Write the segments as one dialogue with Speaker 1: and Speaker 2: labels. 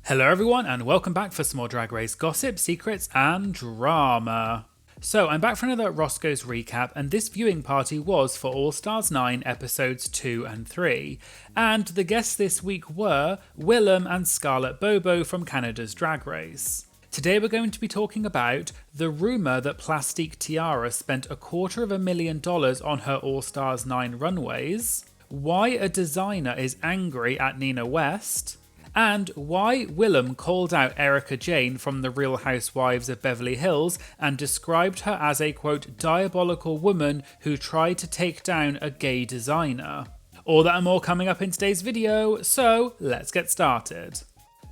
Speaker 1: Hello everyone and welcome back for some more Drag Race gossip, secrets and drama. So I'm back for another Roscoe's recap, and this viewing party was for All Stars 9 episodes 2 and 3. And the guests this week were Willam and Scarlett Bobo from Canada's Drag Race. Today we're going to be talking about the rumour that Plastique Tiara spent $250,000 on her All Stars 9 runways, why a designer is angry at Nina West, and why Willam called out Erika Jayne from The Real Housewives of Beverly Hills and described her as a, quote, diabolical woman who tried to take down a gay designer. All that and more coming up in today's video, so let's get started.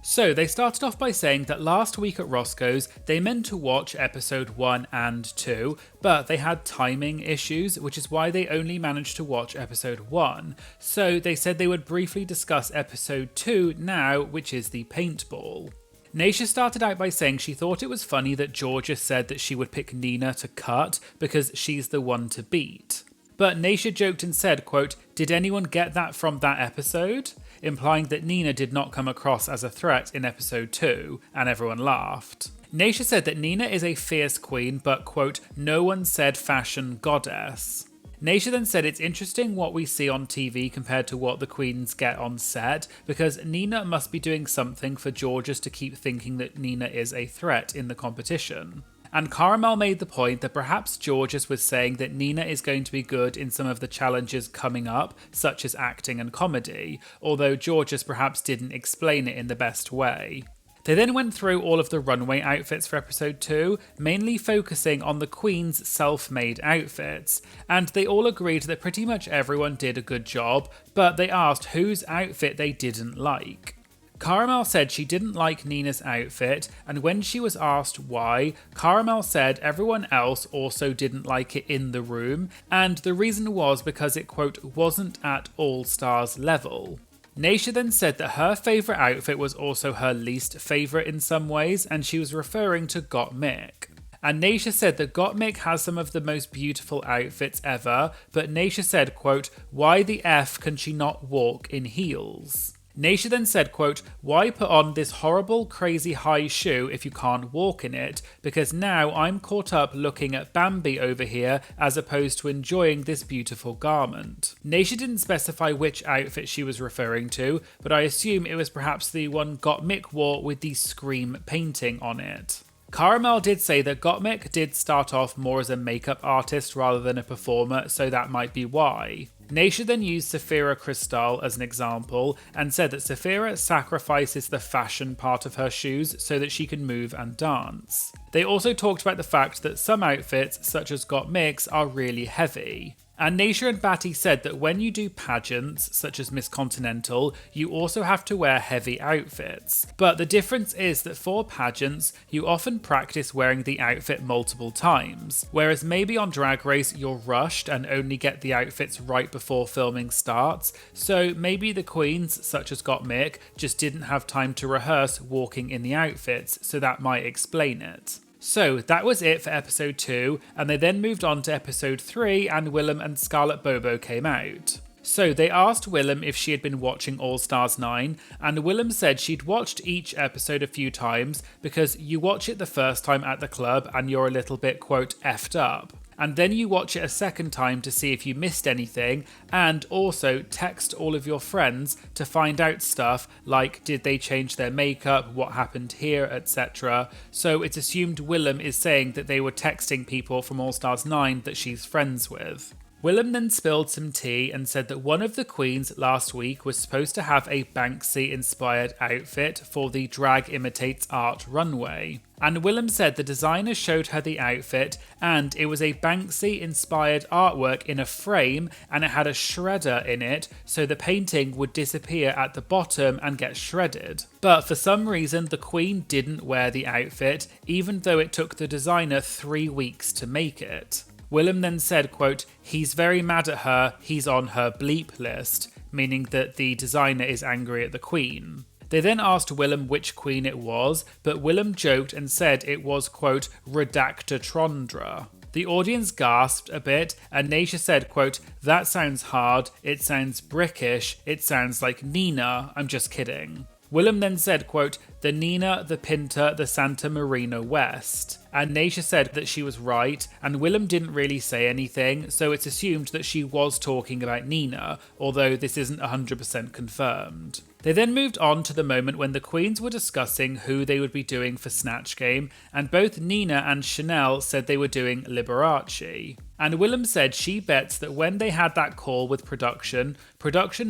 Speaker 1: So they started off by saying that last week at Roscoe's they meant to watch episode 1 and 2, but they had timing issues, which is why they only managed to watch episode 1. So they said they would briefly discuss episode 2 now, which is the paintball. Naysha started out by saying she thought it was funny that Jorgeous said that she would pick Nina to cut because she's the one to beat. But Naysha joked and said, quote, "Did anyone get that from that episode?" Implying that Nina did not come across as a threat in episode 2, and everyone laughed. Naysha said that Nina is a fierce queen, but, quote, "no one said fashion goddess." Naysha then said it's interesting what we see on TV compared to what the queens get on set, because Nina must be doing something for Jorgeous to keep thinking that Nina is a threat in the competition. And Caramel made the point that perhaps Jorgeous was saying that Nina is going to be good in some of the challenges coming up, such as acting and comedy, although Jorgeous perhaps didn't explain it in the best way. They then went through all of the runway outfits for episode 2, mainly focusing on the queen's self-made outfits, and they all agreed that pretty much everyone did a good job, but they asked whose outfit they didn't like. Caramel said she didn't like Nina's outfit, and when she was asked why, Caramel said everyone else also didn't like it in the room, and the reason was because it, quote, wasn't at All Stars level. Naysha then said that her favourite outfit was also her least favourite in some ways, and she was referring to Gottmik. And Naysha said that Gottmik has some of the most beautiful outfits ever, but Naysha said, quote, "why the F can she not walk in heels?" Naysha then said, quote, "why put on this horrible, crazy high shoe if you can't walk in it? Because now I'm caught up looking at Bambi over here as opposed to enjoying this beautiful garment." Naysha didn't specify which outfit she was referring to, but I assume it was perhaps the one Gottmik wore with the Scream painting on it. Caramel did say that Gottmik did start off more as a makeup artist rather than a performer, so that might be why. Naysha then used Saphira Crystal as an example and said that Saphira sacrifices the fashion part of her shoes so that she can move and dance. They also talked about the fact that some outfits, such as Gottmik's, are really heavy. And Naysha and Batty said that when you do pageants, such as Miss Continental, you also have to wear heavy outfits. But the difference is that for pageants, you often practice wearing the outfit multiple times, whereas maybe on Drag Race you're rushed and only get the outfits right before filming starts, so maybe the queens, such as Gottmik, just didn't have time to rehearse walking in the outfits, so that might explain it. So that was it for episode 2, and they then moved on to episode 3 and Willam and Scarlett Bobo came out. So they asked Willam if she had been watching All Stars 9, and Willam said she'd watched each episode a few times because you watch it the first time at the club and you're a little bit, quote, effed up. And then you watch it a second time to see if you missed anything, and also text all of your friends to find out stuff like did they change their makeup, what happened here, etc. So it's assumed Willam is saying that they were texting people from All Stars 9 that she's friends with. Willam then spilled some tea and said that one of the queens last week was supposed to have a Banksy-inspired outfit for the Drag Imitates Art runway. And Willam said the designer showed her the outfit and it was a Banksy-inspired artwork in a frame and it had a shredder in it, so the painting would disappear at the bottom and get shredded. But for some reason the queen didn't wear the outfit, even though it took the designer 3 weeks to make it. Willam then said, quote, "he's very mad at her, he's on her bleep list," meaning that the designer is angry at the queen. They then asked Willam which queen it was, but Willam joked and said it was, quote, Redactatrondra. The audience gasped a bit, and Naysha said, quote, "that sounds hard, it sounds brickish, it sounds like Nina, I'm just kidding." Willam then said, quote, "The Nina, the Pinta, the Santa Marina West." And Naysha said that she was right, and Willam didn't really say anything, so it's assumed that she was talking about Nina, although this isn't 100% confirmed. They then moved on to the moment when the queens were discussing who they would be doing for Snatch Game, and both Nina and Chanel said they were doing Liberace. And Willam said she bets that when they had that call with production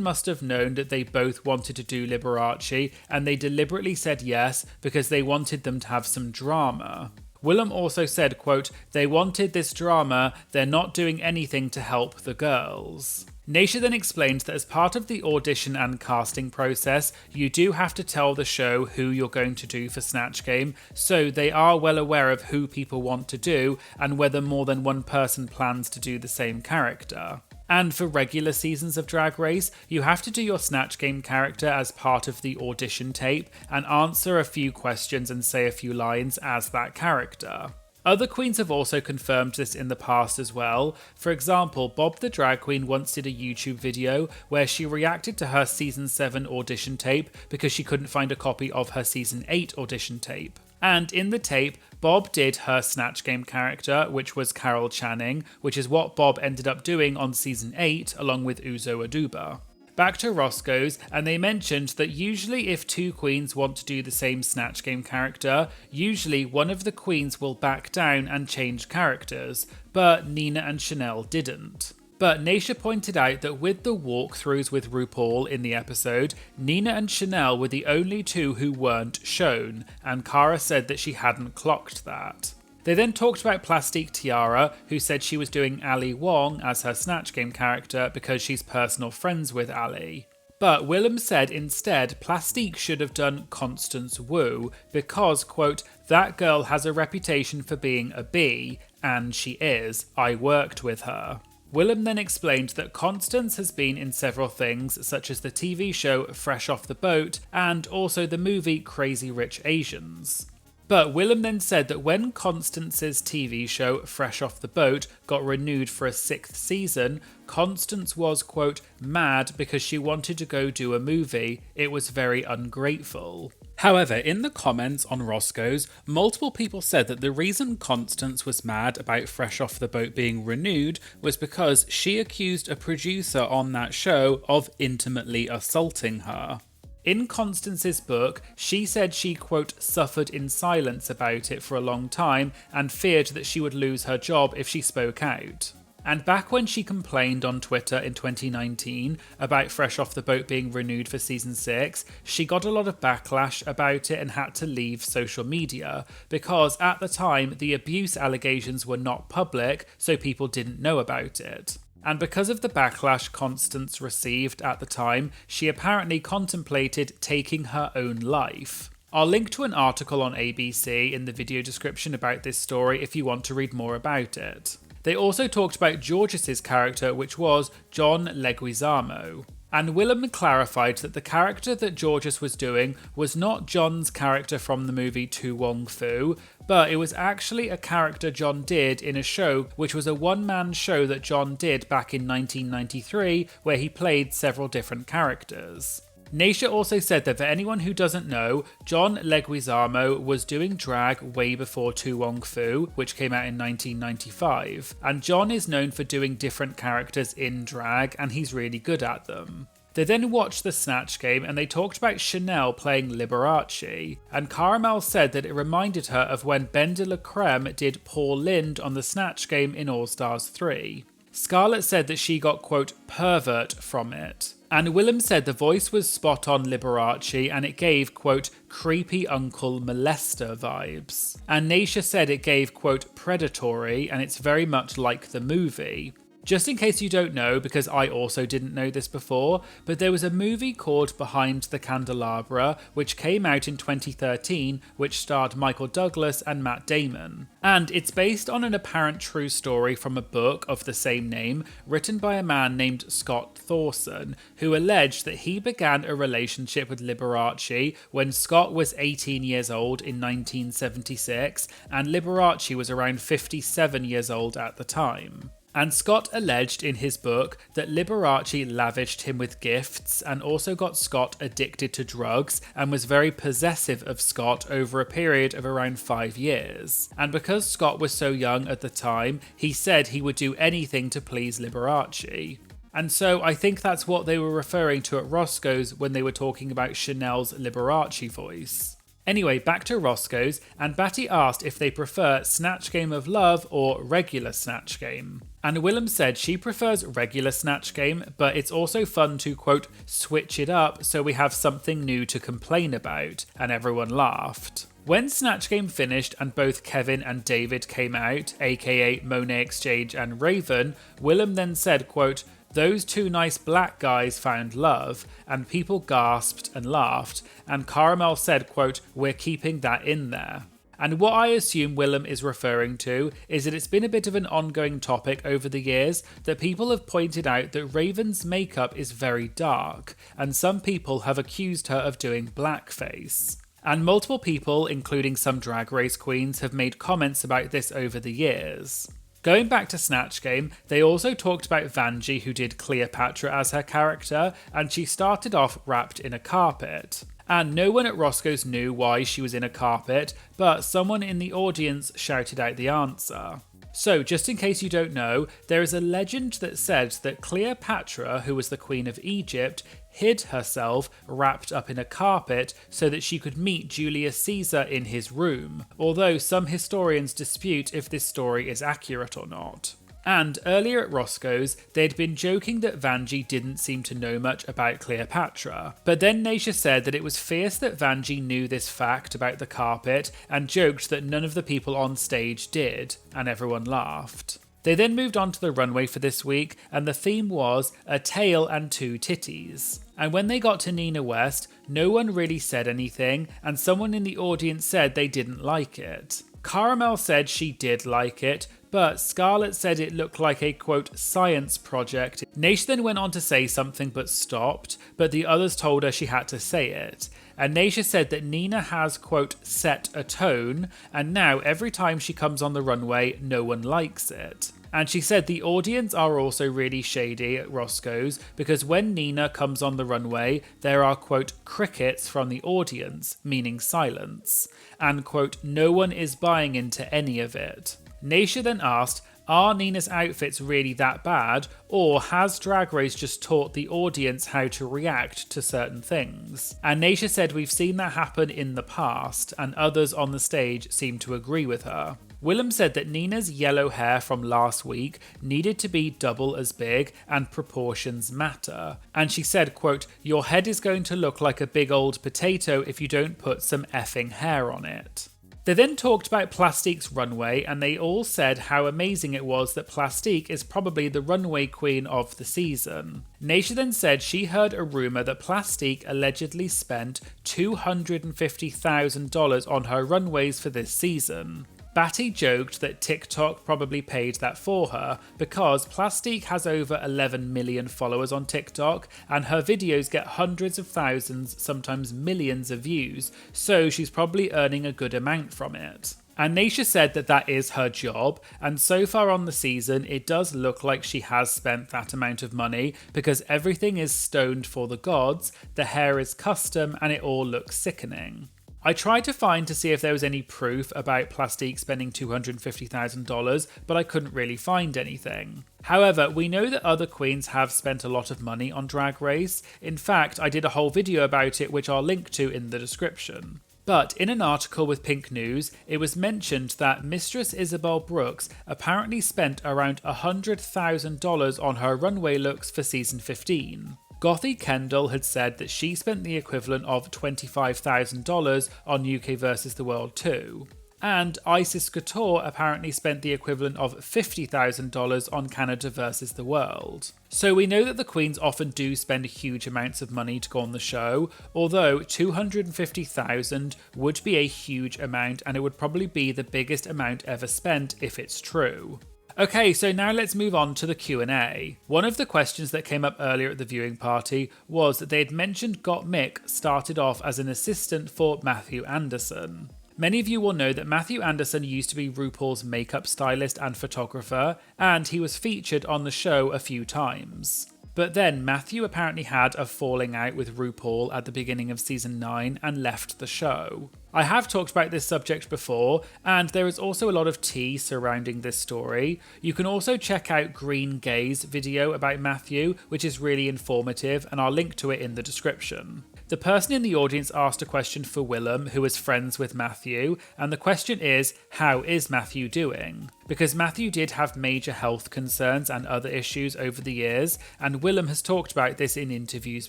Speaker 1: must have known that they both wanted to do Liberace, and they deliberately said yes because they wanted them to have some drama. Willam also said, quote, "They wanted this drama, they're not doing anything to help the girls." Naysha then explained that as part of the audition and casting process, you do have to tell the show who you're going to do for Snatch Game, so they are well aware of who people want to do and whether more than one person plans to do the same character. And for regular seasons of Drag Race, you have to do your Snatch Game character as part of the audition tape and answer a few questions and say a few lines as that character. Other queens have also confirmed this in the past as well. For example, Bob the Drag Queen once did a YouTube video where she reacted to her Season 7 audition tape because she couldn't find a copy of her Season 8 audition tape. And in the tape, Bob did her Snatch Game character, which was Carol Channing, which is what Bob ended up doing on Season 8 along with Uzo Aduba. Back to Roscoe's, and they mentioned that usually if two queens want to do the same Snatch Game character, usually one of the queens will back down and change characters, but Nina and Chanel didn't. But Naysha pointed out that with the walkthroughs with RuPaul in the episode, Nina and Chanel were the only two who weren't shown, and Cara said that she hadn't clocked that. They then talked about Plastique Tiara, who said she was doing Ali Wong as her Snatch Game character because she's personal friends with Ali. But Willam said instead Plastique should have done Constance Wu because, quote, "That girl has a reputation for being a bee, and she is. I worked with her." Willam then explained that Constance has been in several things such as the TV show Fresh Off the Boat and also the movie Crazy Rich Asians. But Willam then said that when Constance's TV show Fresh Off the Boat got renewed for a 6th season, Constance was, quote, "mad because she wanted to go do a movie. It was very ungrateful." However, in the comments on Roscoe's, multiple people said that the reason Constance was mad about Fresh Off the Boat being renewed was because she accused a producer on that show of intimately assaulting her. In Constance's book, she said she, quote, "suffered in silence about it for a long time and feared that she would lose her job if she spoke out." And back when she complained on Twitter in 2019 about Fresh Off the Boat being renewed for season 6, she got a lot of backlash about it and had to leave social media because at the time the abuse allegations were not public, so people didn't know about it. And because of the backlash Constance received at the time, she apparently contemplated taking her own life. I'll link to an article on ABC in the video description about this story if you want to read more about it. They also talked about Jorgeous' character, which was John Leguizamo. And Willam clarified that the character that Jorgeous was doing was not John's character from the movie To Wong Fu, but it was actually a character John did in a show which was a one-man show that John did back in 1993 where he played several different characters. Naysha also said that for anyone who doesn't know, John Leguizamo was doing drag way before To Wong Fu, which came out in 1995, and John is known for doing different characters in drag and he's really good at them. They then watched the Snatch Game and they talked about Chanel playing Liberace, and Caramel said that it reminded her of when Ben de la Creme did Paul Lynde on the Snatch Game in All Stars 3. Scarlett said that she got, quote, "pervert" from it. And Willam said the voice was spot on Liberace and it gave, quote, "creepy uncle molester" vibes. And Naysha said it gave, quote, "predatory" and it's very much like the movie. Just in case you don't know, because I also didn't know this before, but there was a movie called Behind the Candelabra, which came out in 2013, which starred Michael Douglas and Matt Damon. And it's based on an apparent true story from a book of the same name, written by a man named Scott Thorson, who alleged that he began a relationship with Liberace when Scott was 18 years old in 1976, and Liberace was around 57 years old at the time. And Scott alleged in his book that Liberace lavished him with gifts and also got Scott addicted to drugs and was very possessive of Scott over a period of around 5 years. And because Scott was so young at the time, he said he would do anything to please Liberace. And so I think that's what they were referring to at Roscoe's when they were talking about Chanel's Liberace voice. Anyway, back to Roscoe's, and Batty asked if they prefer Snatch Game of Love or regular Snatch Game. And Willam said she prefers regular Snatch Game, but it's also fun to, quote, switch it up so we have something new to complain about, and everyone laughed. When Snatch Game finished and both Kevin and David came out, aka Monet Exchange and Raven, Willam then said, quote, those two nice black guys found love, and people gasped and laughed, and Caramel said, quote, we're keeping that in there. And what I assume Willam is referring to is that it's been a bit of an ongoing topic over the years that people have pointed out that Raven's makeup is very dark, and some people have accused her of doing blackface. And multiple people, including some Drag Race queens, have made comments about this over the years. Going back to Snatch Game, they also talked about Vanjie, who did Cleopatra as her character, and she started off wrapped in a carpet. And no one at Roscoe's knew why she was in a carpet, but someone in the audience shouted out the answer. So, just in case you don't know, there is a legend that said that Cleopatra, who was the Queen of Egypt, hid herself wrapped up in a carpet so that she could meet Julius Caesar in his room, although some historians dispute if this story is accurate or not. And earlier at Roscoe's, they'd been joking that Vanjie didn't seem to know much about Cleopatra. But then Naysha said that it was fierce that Vanjie knew this fact about the carpet and joked that none of the people on stage did, and everyone laughed. They then moved on to the runway for this week, and the theme was a tail and two titties. And when they got to Nina West, no one really said anything, and someone in the audience said they didn't like it. Caramel said she did like it, but Scarlett said it looked like a, quote, science project. Naysha then went on to say something but stopped, but the others told her she had to say it. And Naysha said that Nina has, quote, set a tone, and now every time she comes on the runway, no one likes it. And she said the audience are also really shady at Roscoe's because when Nina comes on the runway, there are, quote, crickets from the audience, meaning silence, and, quote, no one is buying into any of it. Naysha then asked, are Nina's outfits really that bad, or has Drag Race just taught the audience how to react to certain things? And Naysha said we've seen that happen in the past, and others on the stage seem to agree with her. Willam said that Nina's yellow hair from last week needed to be double as big and proportions matter. And she said, quote, your head is going to look like a big old potato if you don't put some effing hair on it. They then talked about Plastique's runway, and they all said how amazing it was that Plastique is probably the runway queen of the season. Naysha then said she heard a rumour that Plastique allegedly spent $250,000 on her runways for this season. Batty joked that TikTok probably paid that for her because Plastique has over 11 million followers on TikTok and her videos get hundreds of thousands, sometimes millions of views, so she's probably earning a good amount from it. And Naysha said that that is her job, and so far on the season it does look like she has spent that amount of money because everything is stoned for the gods, the hair is custom, and it all looks sickening. I tried to find to see if there was any proof about Plastique spending $250,000, but I couldn't really find anything. However, we know that other queens have spent a lot of money on Drag Race. In fact, I did a whole video about it which I'll link to in the description. But in an article with Pink News, it was mentioned that Mistress Isabel Brooks apparently spent around $100,000 on her runway looks for season 15. Gothy Kendall had said that she spent the equivalent of $25,000 on UK vs the World 2. And Isis Couture apparently spent the equivalent of $50,000 on Canada vs the World. So we know that the queens often do spend huge amounts of money to go on the show, although $250,000 would be a huge amount and it would probably be the biggest amount ever spent if it's true. Okay, so now let's move on to the Q&A. One of the questions that came up earlier at the viewing party was that they had mentioned Gottmik started off as an assistant for Mathu Andersen. Many of you will know that Mathu Andersen used to be RuPaul's makeup stylist and photographer, and he was featured on the show a few times. But then Mathu apparently had a falling out with RuPaul at the beginning of season 9 and left the show. I have talked about this subject before, and there is also a lot of tea surrounding this story. You can also check out Green Gay's video about Mathu, which is really informative, and I'll link to it in the description. The person in the audience asked a question for Willam, who is friends with Mathu, and the question is, how is Mathu doing? Because Mathu did have major health concerns and other issues over the years, and Willam has talked about this in interviews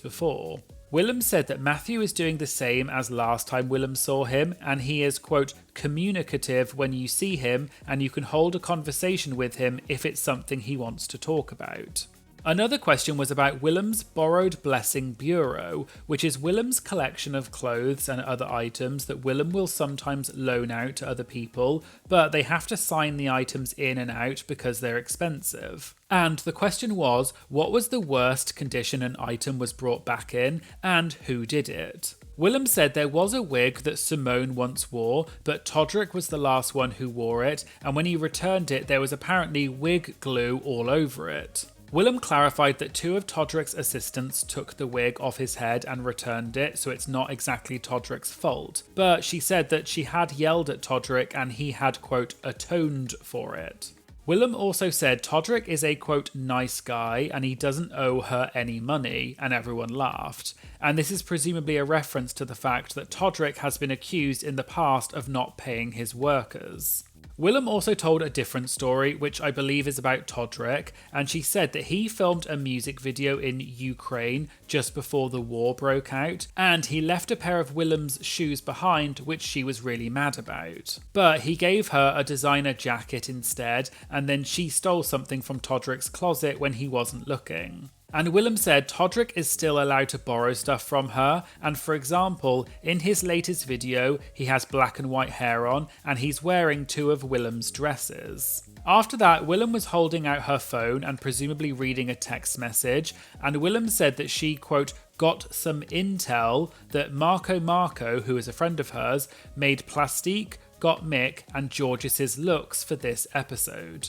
Speaker 1: before. Willam said that Mathu is doing the same as last time Willam saw him, and he is, quote, communicative when you see him, and you can hold a conversation with him if it's something he wants to talk about. Another question was about Willam's Borrowed Blessing Bureau, which is Willam's collection of clothes and other items that Willam will sometimes loan out to other people, but they have to sign the items in and out because they're expensive. And the question was, what was the worst condition an item was brought back in, and who did it? Willam said there was a wig that Simone once wore, but Todrick was the last one who wore it, and when he returned it, there was apparently wig glue all over it. Willam clarified that 2 of Todrick's assistants took the wig off his head and returned it, so it's not exactly Todrick's fault. But she said that she had yelled at Todrick and he had, quote, atoned for it. Willam also said Todrick is a, quote, nice guy and he doesn't owe her any money, and everyone laughed. And this is presumably a reference to the fact that Todrick has been accused in the past of not paying his workers. Willam also told a different story, which I believe is about Todrick, and she said that he filmed a music video in Ukraine just before the war broke out, and he left a pair of Willam's shoes behind, which she was really mad about. But he gave her a designer jacket instead, and then she stole something from Todrick's closet when he wasn't looking. And Willam said Todrick is still allowed to borrow stuff from her, and for example, in his latest video, he has black and white hair on, and he's wearing 2 of Willam's dresses. After that, Willam was holding out her phone and presumably reading a text message, and Willam said that she, quote, got some intel that Marco, who is a friend of hers, made Plastique, Gottmik, and Jorgeous' looks for this episode.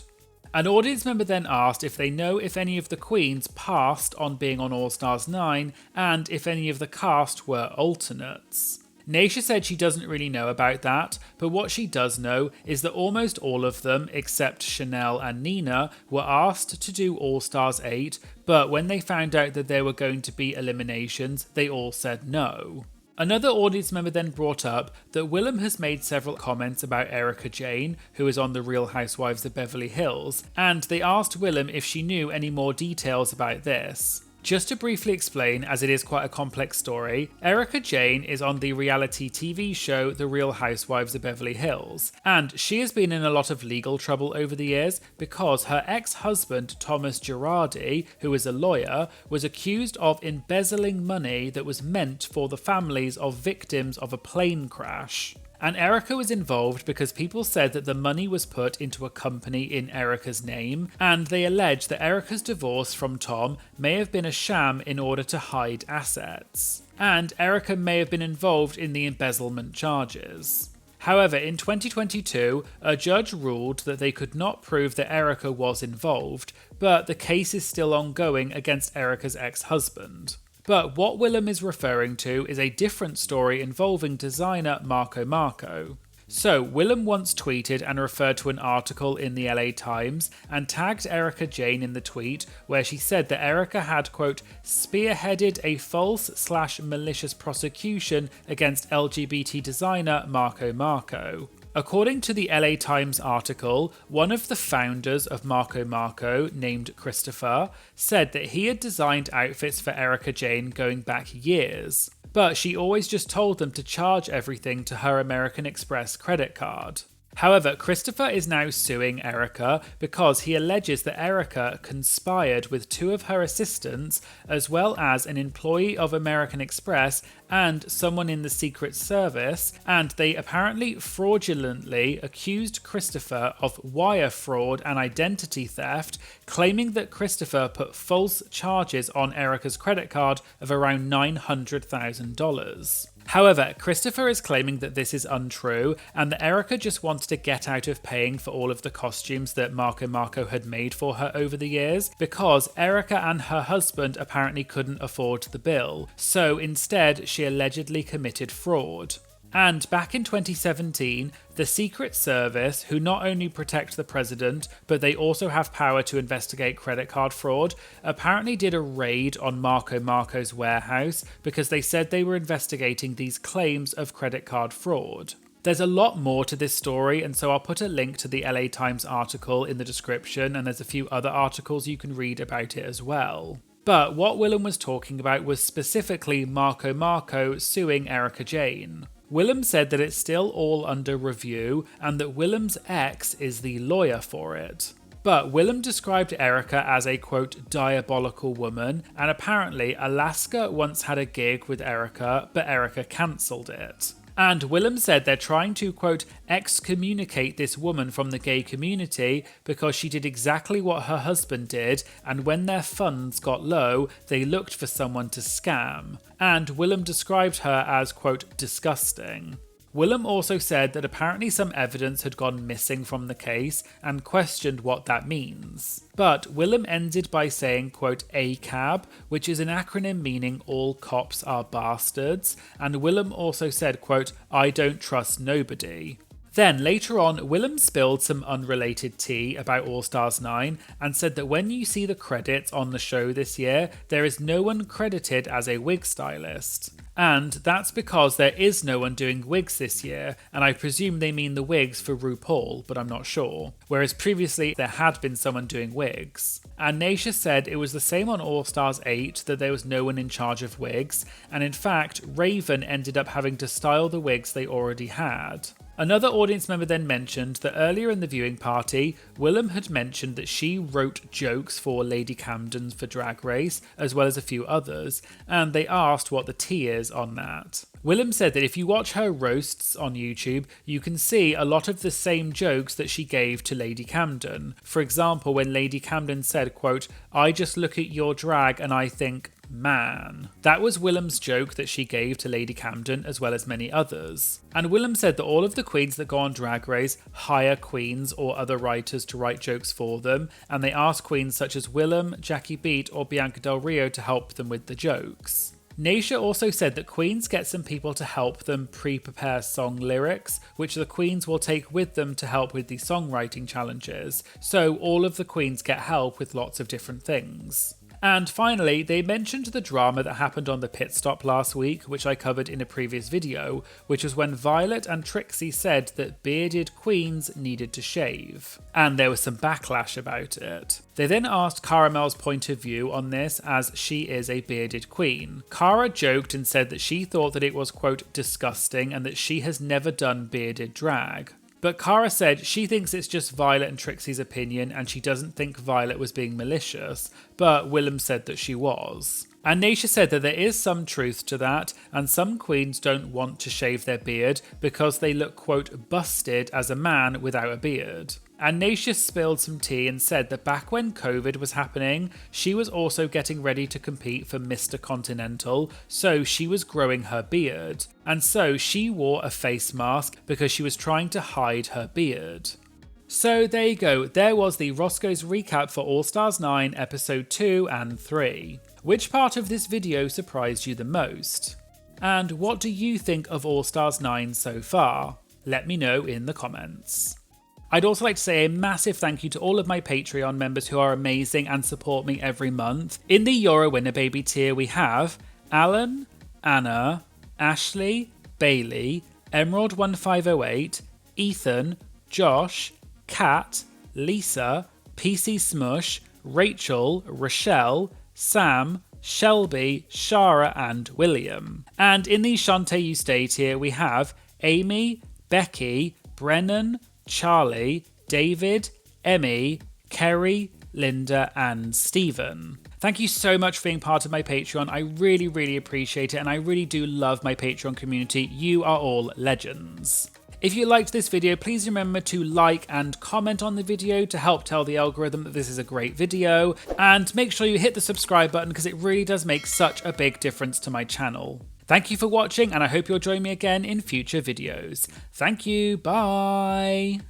Speaker 1: An audience member then asked if they know if any of the queens passed on being on All Stars 9 and if any of the cast were alternates. Naysha said she doesn't really know about that, but what she does know is that almost all of them, except Chanel and Nina, were asked to do All Stars 8, but when they found out that there were going to be eliminations, they all said no. Another audience member then brought up that Willam has made several comments about Erika Jayne, who is on The Real Housewives of Beverly Hills, and they asked Willam if she knew any more details about this. Just to briefly explain, as it is quite a complex story, Erika Jayne is on the reality TV show The Real Housewives of Beverly Hills, and she has been in a lot of legal trouble over the years because her ex-husband Thomas Girardi, who is a lawyer, was accused of embezzling money that was meant for the families of victims of a plane crash. And Erika was involved because people said that the money was put into a company in Erika's name, and they alleged that Erika's divorce from Tom may have been a sham in order to hide assets. And Erika may have been involved in the embezzlement charges. However, in 2022, a judge ruled that they could not prove that Erika was involved, but the case is still ongoing against Erika's ex-husband. But what Willam is referring to is a different story involving designer Marco. So, Willam once tweeted and referred to an article in the LA Times and tagged Erika Jayne in the tweet where she said that Erika had, quote, spearheaded a false/malicious prosecution against LGBT designer Marco. According to the LA Times article, one of the founders of Marco, named Christopher, said that he had designed outfits for Erika Jayne going back years, but she always just told them to charge everything to her American Express credit card. However, Christopher is now suing Erika because he alleges that Erika conspired with 2 of her assistants, as well as an employee of American Express and someone in the Secret Service, and they apparently fraudulently accused Christopher of wire fraud and identity theft, claiming that Christopher put false charges on Erika's credit card of around $900,000. However, Christopher is claiming that this is untrue and that Erika just wanted to get out of paying for all of the costumes that Marco had made for her over the years, because Erika and her husband apparently couldn't afford the bill, so instead she allegedly committed fraud. And back in 2017, the Secret Service, who not only protect the president, but they also have power to investigate credit card fraud, apparently did a raid on Marco's warehouse because they said they were investigating these claims of credit card fraud. There's a lot more to this story, and so I'll put a link to the LA Times article in the description, and there's a few other articles you can read about it as well. But what Willam was talking about was specifically Marco suing Erika Jayne. Willam said that it's still all under review and that Willam's ex is the lawyer for it. But Willam described Erika as a, quote, diabolical woman, and apparently Alaska once had a gig with Erika, but Erika cancelled it. And Willam said they're trying to, quote, excommunicate this woman from the gay community because she did exactly what her husband did, and when their funds got low, they looked for someone to scam. And Willam described her as, quote, disgusting. Willam also said that apparently some evidence had gone missing from the case and questioned what that means. But Willam ended by saying, quote, ACAB, which is an acronym meaning all cops are bastards, and Willam also said, quote, I don't trust nobody. Then later on, Willam spilled some unrelated tea about All Stars 9 and said that when you see the credits on the show this year, there is no one credited as a wig stylist. And that's because there is no one doing wigs this year, and I presume they mean the wigs for RuPaul, but I'm not sure. Whereas previously there had been someone doing wigs. And Naysha said it was the same on All Stars 8, that there was no one in charge of wigs, and in fact, Raven ended up having to style the wigs they already had. Another audience member then mentioned that earlier in the viewing party, Willam had mentioned that she wrote jokes for Lady Camden for Drag Race, as well as a few others, and they asked what the tea is on that. Willam said that if you watch her roasts on YouTube, you can see a lot of the same jokes that she gave to Lady Camden. For example, when Lady Camden said, quote, I just look at your drag and I think, man. That was Willam's joke that she gave to Lady Camden, as well as many others. And Willam said that all of the queens that go on Drag Race hire queens or other writers to write jokes for them, and they ask queens such as Willam, Jackie Beat or Bianca Del Rio to help them with the jokes. Naysha also said that queens get some people to help them pre-prepare song lyrics, which the queens will take with them to help with the songwriting challenges, so all of the queens get help with lots of different things. And finally, they mentioned the drama that happened on the pit stop last week, which I covered in a previous video, which was when Violet and Trixie said that bearded queens needed to shave. And there was some backlash about it. They then asked Caramel's point of view on this, as she is a bearded queen. Cara joked and said that she thought that it was, quote, disgusting and that she has never done bearded drag. But Cara said she thinks it's just Violet and Trixie's opinion and she doesn't think Violet was being malicious, but Willam said that she was. And Naysha said that there is some truth to that, and some queens don't want to shave their beard because they look, quote, busted as a man without a beard. And Naysha spilled some tea and said that back when COVID was happening, she was also getting ready to compete for Mr. Continental, so she was growing her beard. And so she wore a face mask because she was trying to hide her beard. So there you go, there was the Roscoe's recap for All Stars 9 episode 2 and 3. Which part of this video surprised you the most? And what do you think of All Stars 9 so far? Let me know in the comments. I'd also like to say a massive thank you to all of my Patreon members who are amazing and support me every month. In the You're a Winner Baby tier we have Alan, Anna, Ashley, Bailey, Emerald1508, Ethan, Josh, Kat, Lisa, PC Smush, Rachel, Rochelle, Sam, Shelby, Shara and William. And in the Shantae You Stay tier we have Amy, Becky, Brennan, Charlie, David, Emmy, Kerry, Linda and Stephen. Thank you so much for being part of my Patreon. I really appreciate it and I really do love my Patreon community. You are all legends. If you liked this video, please remember to like and comment on the video to help tell the algorithm that this is a great video, and make sure you hit the subscribe button because it really does make such a big difference to my channel. Thank you for watching, and I hope you'll join me again in future videos. Thank you, bye!